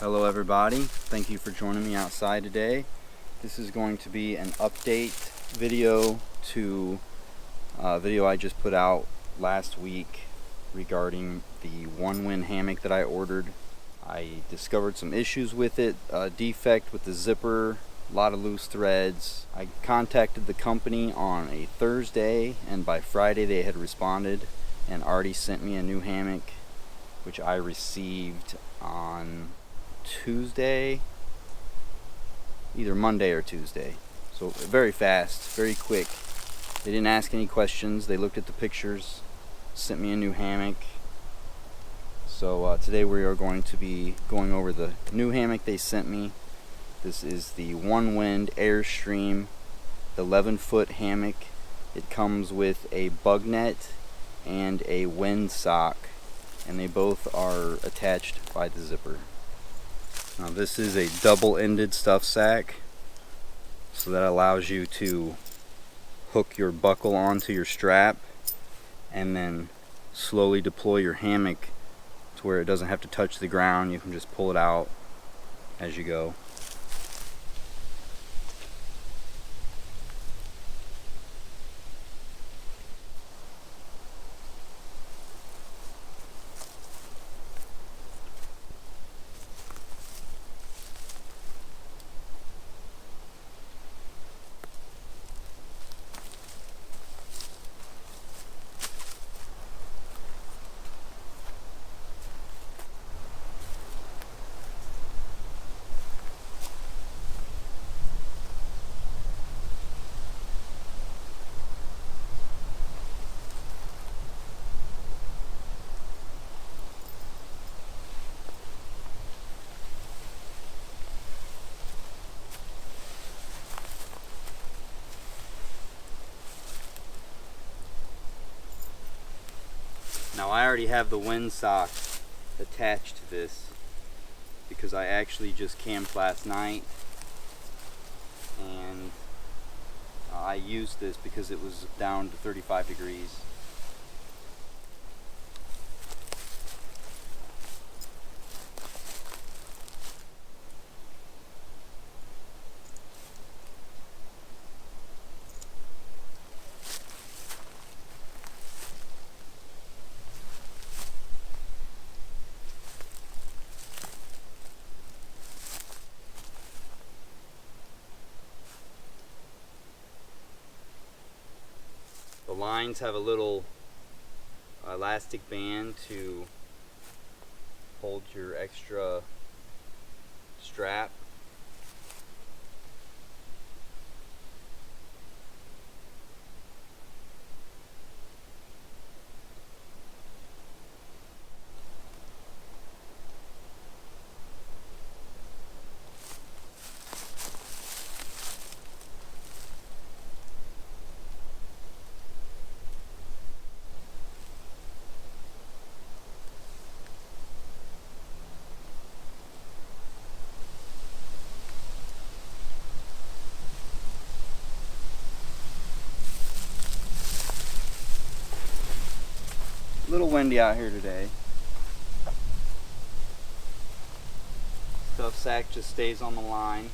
Hello everybody, thank you for joining me outside today. This is going to be an update video to a video I just put out last week regarding the Onewind hammock that I ordered. I discovered some issues with it, a defect with the zipper, a lot of loose threads. I contacted the company on a Thursday, and by Friday they had responded and already sent me a new hammock, which I received on Tuesday, either Monday or Tuesday. So very fast, very quick. They didn't ask any questions. They looked at the pictures, sent me a new hammock. So today we are going to be going over the new hammock they sent me. This is the Onewind Airstream 11-foot hammock. It comes with a bug net and a wind sock, and they both are attached by the zipper. Now this is a double-ended stuff sack, so that allows you to hook your buckle onto your strap and then slowly deploy your hammock to where it doesn't have to touch the ground. You can just pull it out as you go. Now I already have the wind sock attached to this because I actually just camped last night, and I used this because it was down to 35 degrees. The lines have a little elastic band to hold your extra strap. A little windy out here today. Stuff sack just stays on the line,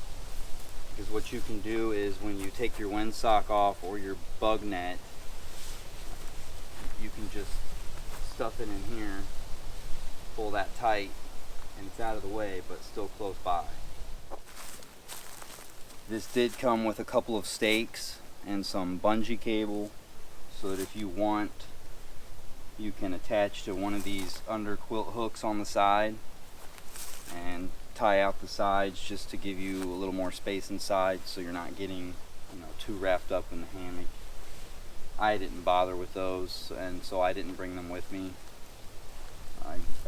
because what you can do is when you take your wind sock off or your bug net, you can just stuff it in here, pull that tight, and it's out of the way but still close by. This did come with a couple of stakes and some bungee cable, so that if you want, you can attach to one of these under quilt hooks on the side and tie out the sides just to give you a little more space inside, so you're not getting, too wrapped up in the hammock. I didn't bother with those, and so I didn't bring them with me.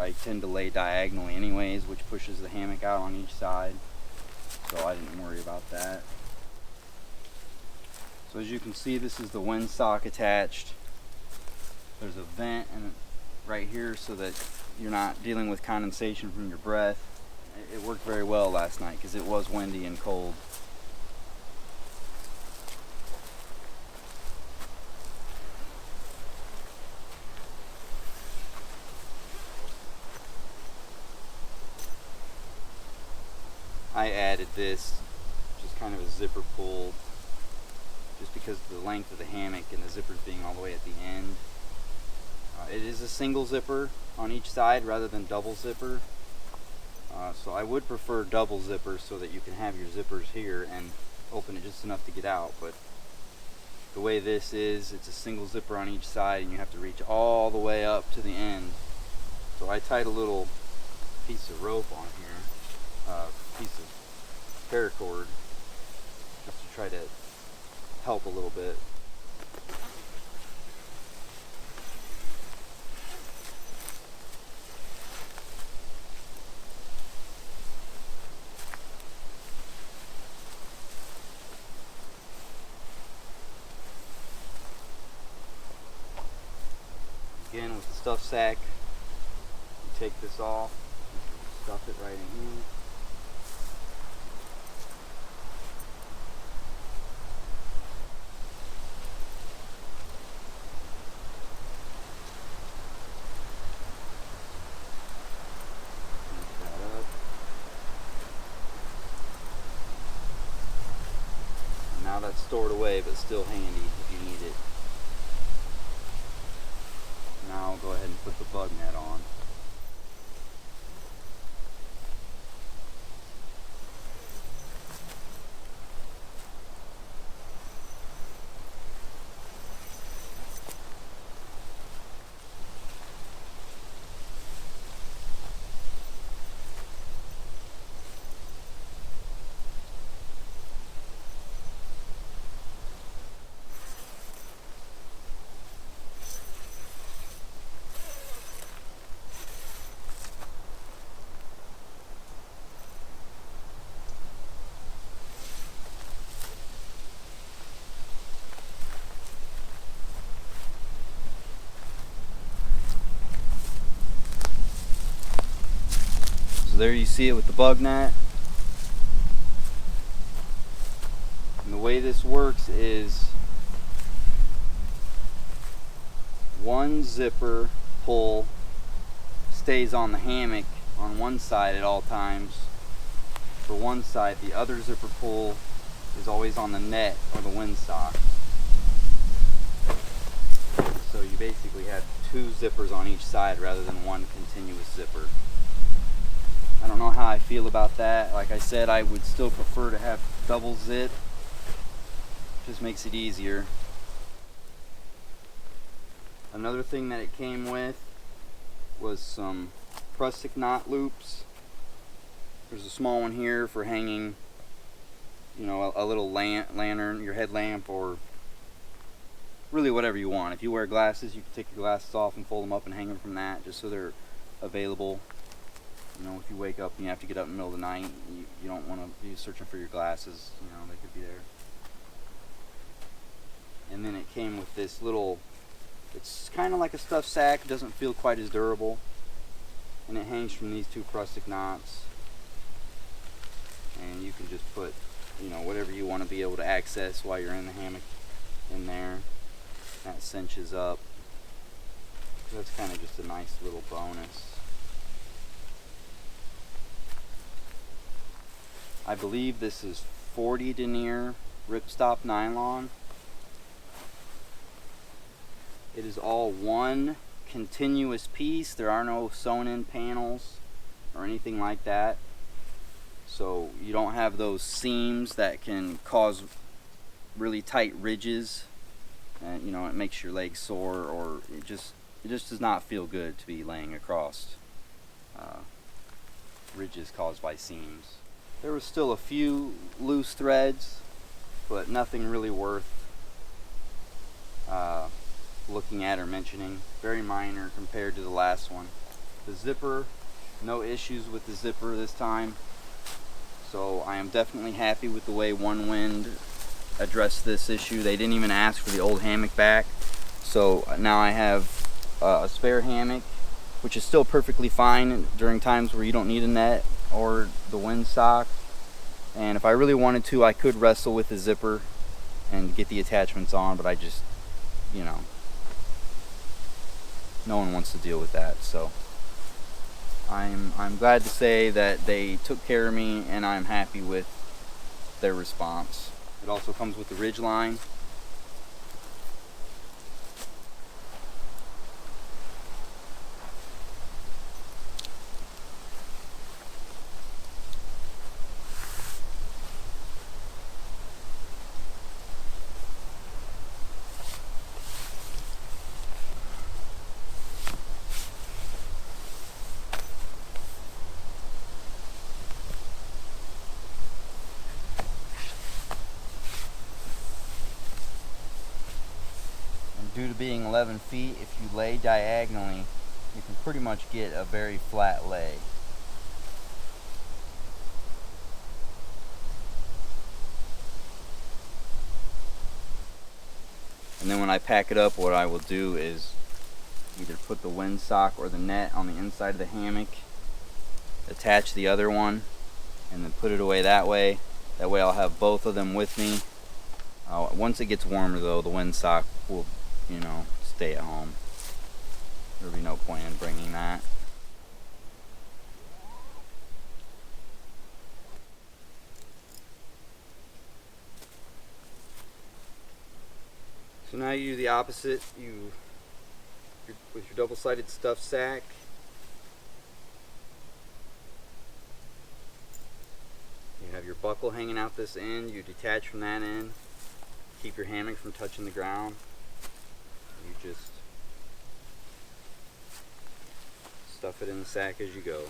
I tend to lay diagonally anyways, which pushes the hammock out on each side, so I didn't worry about that. So as you can see, this is the wind sock attached. There's a vent right here so that you're not dealing with condensation from your breath. It worked very well last night because it was windy and cold. I added this, just kind of a zipper pull, just because of the length of the hammock and the zippers being all the way at the end. It is a single zipper on each side rather than double zipper. So I would prefer double zipper so that you can have your zippers here and open it just enough to get out. But the way this is, it's a single zipper on each side and you have to reach all the way up to the end. So I tied a little piece of rope on here, piece of paracord, just to try to help a little bit. Again, with the stuff sack, you take this off, stuff it right in here. Snip that up. And now that's stored away, but still handy if you need it. Now I'll go ahead and put the bug net on. So there you see it with the bug net. And the way this works is one zipper pull stays on the hammock on one side at all times. For one side, the other zipper pull is always on the net or the windsock. So you basically have two zippers on each side rather than one continuous zipper. I don't know how I feel about that. Like I said, I would still prefer to have double zip. Just makes it easier. Another thing that it came with was some prusik knot loops. There's a small one here for hanging, you know, a little lantern, your headlamp, or really whatever you want. If you wear glasses, you can take your glasses off and fold them up and hang them from that, just so they're available. You know, if you wake up and you have to get up in the middle of the night, you don't want to be searching for your glasses. You know, they could be there. And then it came with this little, it's kind of like a stuffed sack, doesn't feel quite as durable. And it hangs from these two prusik knots. And you can just put, you know, whatever you want to be able to access while you're in the hammock in there. That cinches up. So that's kind of just a nice little bonus. I believe this is 40 denier ripstop nylon. It is all one continuous piece. There are no sewn in panels or anything like that. So you don't have those seams that can cause really tight ridges. And you know, it makes your legs sore, or it just does not feel good to be laying across ridges caused by seams. There was still a few loose threads, but nothing really worth looking at or mentioning. Very minor compared to the last one. The zipper, no issues with the zipper this time. So I am definitely happy with the way Onewind addressed this issue. They didn't even ask for the old hammock back. So now I have a spare hammock, which is still perfectly fine during times where you don't need a net or the windsock. And if I really wanted to, I could wrestle with the zipper and get the attachments on, but I just, you know, no one wants to deal with that. So I'm glad to say that they took care of me, and I'm happy with their response. It also comes with the ridge line. Due to being 11 feet, if you lay diagonally, you can pretty much get a very flat lay. And then when I pack it up, what I will do is either put the windsock or the net on the inside of the hammock, attach the other one, and then put it away that way. That way I'll have both of them with me. Once it gets warmer though, the windsock will, stay at home. There'll be no point in bringing that. So now you do the opposite. With your double-sided stuff sack, you have your buckle hanging out this end. You detach from that end. Keep your hammock from touching the ground. You just stuff it in the sack as you go.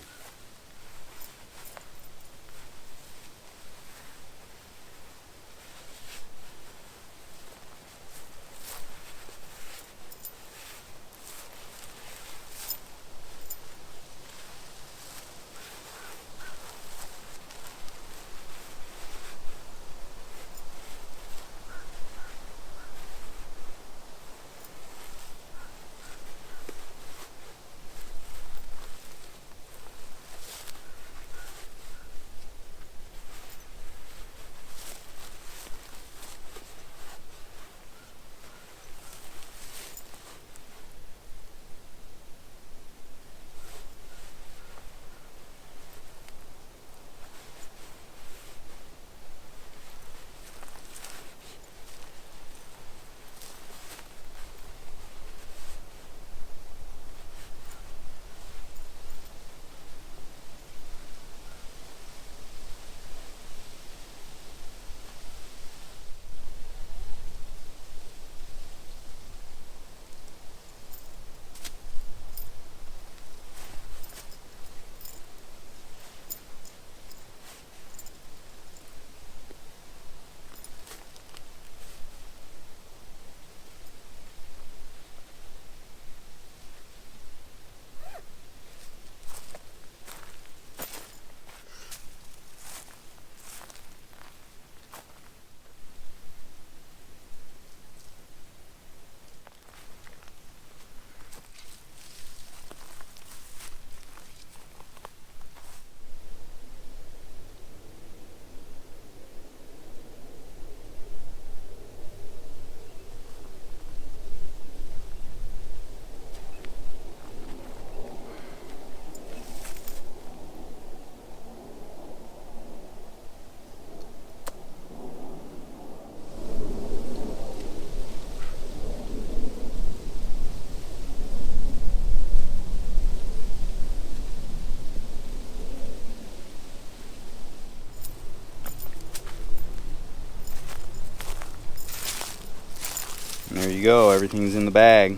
And there you go, everything's in the bag.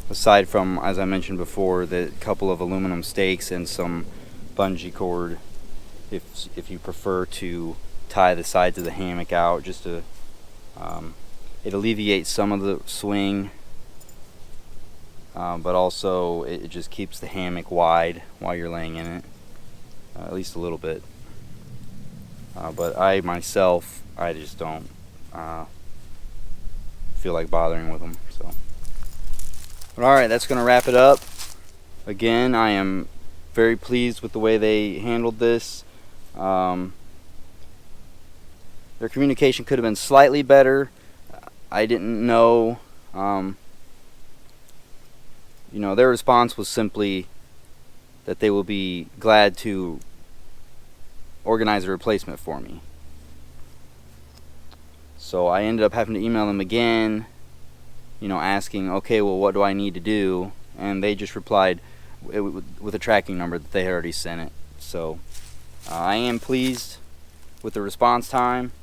Aside from, as I mentioned before, the couple of aluminum stakes and some bungee cord, if you prefer to tie the sides of the hammock out, just to it alleviates some of the swing, but also it just keeps the hammock wide while you're laying in it, at least a little bit. But I myself, I just don't feel like bothering with them. So, but all right, that's going to wrap it up. Again, I am very pleased with the way they handled this. Their communication could have been slightly better. I didn't know. Their response was simply, that they will be glad to organize a replacement for me. So I ended up having to email them again, asking, okay, well, what do I need to do? And they just replied with a tracking number that they had already sent it. So I am pleased with the response time.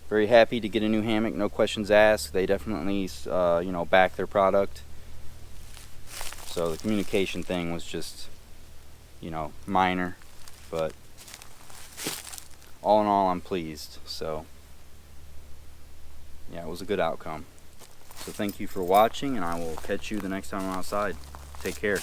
Very happy to get a new hammock, no questions asked. They definitely, back their product. So the communication thing was just, minor, but all in all, I'm pleased. So yeah, it was a good outcome. So thank you for watching, and I will catch you the next time I'm outside. Take care.